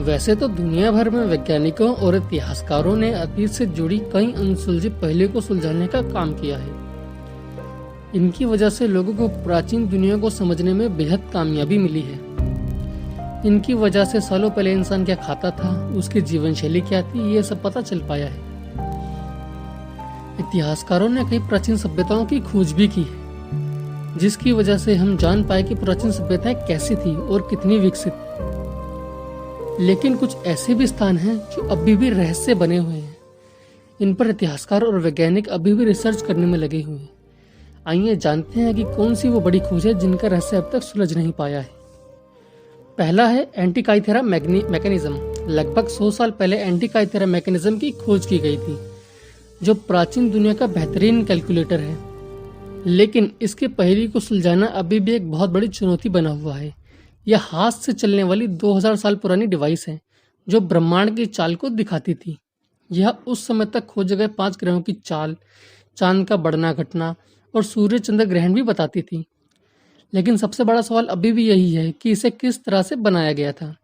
वैसे तो दुनिया भर में वैज्ञानिकों और इतिहासकारों ने अतीत से जुड़ी कई अनसुलझे पहलुओं को सुलझाने का काम किया है। इनकी वजह से लोगों को प्राचीन दुनिया को समझने में बेहद कामयाबी मिली है। इनकी वजह से सालों पहले इंसान क्या खाता था, उसकी जीवन शैली क्या थी, ये सब पता चल पाया है। इतिहासकारों ने कई प्राचीन सभ्यताओं की खोज भी की है, जिसकी वजह से हम जान पाए कि प्राचीन सभ्यताएं कैसी थी और कितनी विकसित थी। लेकिन कुछ ऐसे भी स्थान हैं जो अभी भी रहस्य बने हुए हैं। इन पर इतिहासकार और वैज्ञानिक अभी भी रिसर्च करने में लगे हुए हैं। आइए जानते हैं कि कौन सी वो बड़ी खोज है जिनका रहस्य अब तक सुलझ नहीं पाया है। पहला है एंटीकाइथेरा मैकेनिज्म। लगभग 100 साल पहले एंटीकाइथेरा मैकेनिज्म की खोज की गई थी, जो प्राचीन दुनिया का बेहतरीन कैलकुलेटर है। लेकिन इसके पहेली को सुलझाना अभी भी एक बहुत बड़ी चुनौती बना हुआ है। यह हाथ से चलने वाली 2000 साल पुरानी डिवाइस है, जो ब्रह्मांड की चाल को दिखाती थी। यह उस समय तक खोजे गए 5 ग्रहों की चाल, चांद का बढ़ना घटना और सूर्य चंद्र ग्रहण भी बताती थी। लेकिन सबसे बड़ा सवाल अभी भी यही है कि इसे किस तरह से बनाया गया था।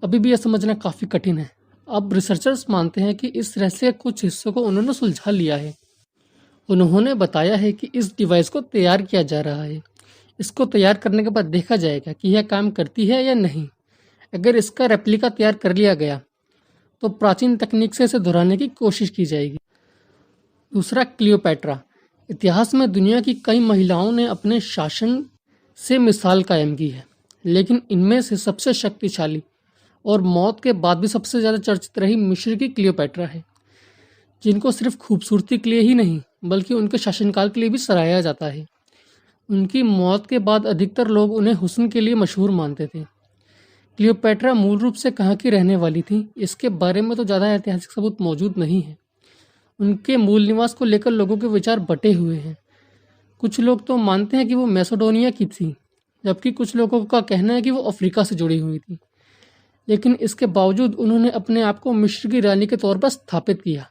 अभी भी यह समझना काफी कठिन है। अब रिसर्चर्स मानते हैं कि इस रहस्य के कुछ हिस्सों को उन्होंने सुलझा लिया है। उन्होंने बताया है कि इस डिवाइस को तैयार किया जा रहा है। इसको तैयार करने के बाद देखा जाएगा कि यह काम करती है या नहीं। अगर इसका रेप्लिका तैयार कर लिया गया तो प्राचीन तकनीक से इसे दोहराने की कोशिश की जाएगी। दूसरा, क्लियोपैट्रा। इतिहास में दुनिया की कई महिलाओं ने अपने शासन से मिसाल कायम की है, लेकिन इनमें से सबसे शक्तिशाली और मौत के बाद भी सबसे ज़्यादा चर्चित रही मिस्र की क्लियोपैट्रा है, जिनको सिर्फ खूबसूरती के लिए ही नहीं बल्कि उनके शासनकाल के लिए भी सराहा जाता है। उनकी मौत के बाद अधिकतर लोग उन्हें हुस्न के लिए मशहूर मानते थे। क्लियोपैट्रा मूल रूप से कहाँ की रहने वाली थी, इसके बारे में तो ज़्यादा ऐतिहासिक सबूत मौजूद नहीं है। उनके मूल निवास को लेकर लोगों के विचार बटे हुए हैं। कुछ लोग तो मानते हैं कि वो मैसेडोनिया की थी, जबकि कुछ लोगों का कहना है कि वो अफ्रीका से जुड़ी हुई थी। लेकिन इसके बावजूद उन्होंने अपने आप को मिस्र की रानी के तौर पर स्थापित किया।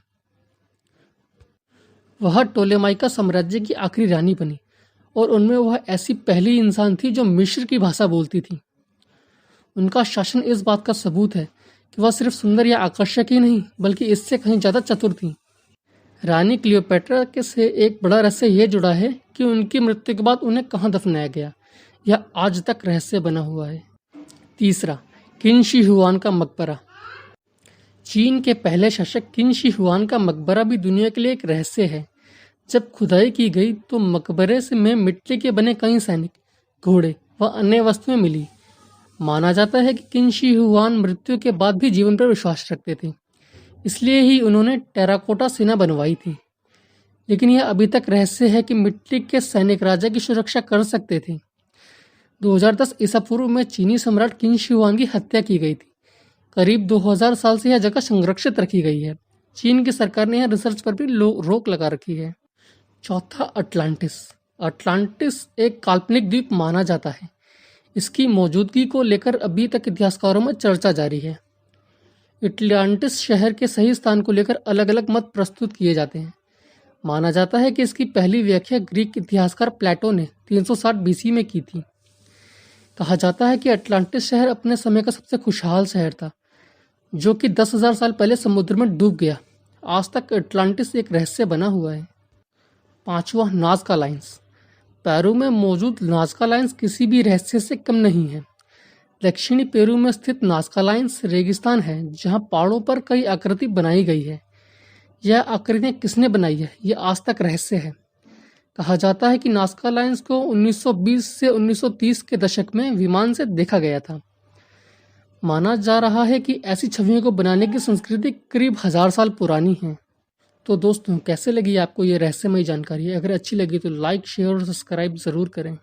वह टोलेमाइका साम्राज्य की आखिरी रानी बनी और उनमें वह ऐसी पहली इंसान थी जो मिस्र की भाषा बोलती थी। उनका शासन इस बात का सबूत है कि वह सिर्फ सुंदर या आकर्षक ही नहीं बल्कि इससे कहीं ज़्यादा चतुर थी। रानी क्लियोपैट्रा के से एक बड़ा रहस्य यह जुड़ा है कि उनकी मृत्यु के बाद उन्हें कहाँ दफनाया गया। यह आज तक रहस्य बना हुआ है। तीसरा, किन शी हुआन का मकबरा। चीन के पहले शासक किन शी हुआन का मकबरा भी दुनिया के लिए एक रहस्य है। जब खुदाई की गई तो मकबरे से में मिट्टी के बने कई सैनिक, घोड़े व अन्य वस्तुएं मिली। माना जाता है कि किन शी हुआन मृत्यु के बाद भी जीवन पर विश्वास रखते थे, इसलिए ही उन्होंने टेराकोटा सेना बनवाई थी। लेकिन यह अभी तक रहस्य है कि मिट्टी के सैनिक राजा की सुरक्षा कर सकते थे। 2010 ईसा पूर्व में चीनी सम्राट किन शी हुआन की हत्या की गई थी। करीब 2000 साल से यह जगह संरक्षित रखी गई है। चीन की सरकार ने यह रिसर्च पर भी रोक लगा रखी है। चौथा, अटलांटिस। अटलांटिस एक काल्पनिक द्वीप माना जाता है। इसकी मौजूदगी को लेकर अभी तक इतिहासकारों में चर्चा जारी है। अटलांटिस शहर के सही स्थान को लेकर अलग अलग मत प्रस्तुत किए जाते हैं। माना जाता है कि इसकी पहली व्याख्या ग्रीक इतिहासकार प्लेटो ने 360 बीसी में की थी। कहा जाता है कि अटलांटिस शहर अपने समय का सबसे खुशहाल शहर था, जो कि 10,000 साल पहले समुद्र में डूब गया। आज तक अटलांटिस एक रहस्य बना हुआ है। पांचवा, नाज़का लाइन्स। पेरू में मौजूद नाज़का लाइन्स किसी भी रहस्य से कम नहीं है। दक्षिणी पेरू में स्थित नाज़का लाइन्स रेगिस्तान है, जहां पहाड़ों पर कई आकृति बनाई गई है। यह आकृतियां किसने बनाई है, यह आज तक रहस्य है। कहा जाता है कि नाज़का लाइन्स को 1920 से 1930 के दशक में विमान से देखा गया था। माना जा रहा है कि ऐसी छवियों को बनाने की संस्कृति करीब 1000 साल पुरानी है। तो दोस्तों, कैसे लगी आपको ये रहस्यमयी जानकारी? अगर अच्छी लगी तो लाइक, शेयर और सब्सक्राइब ज़रूर करें।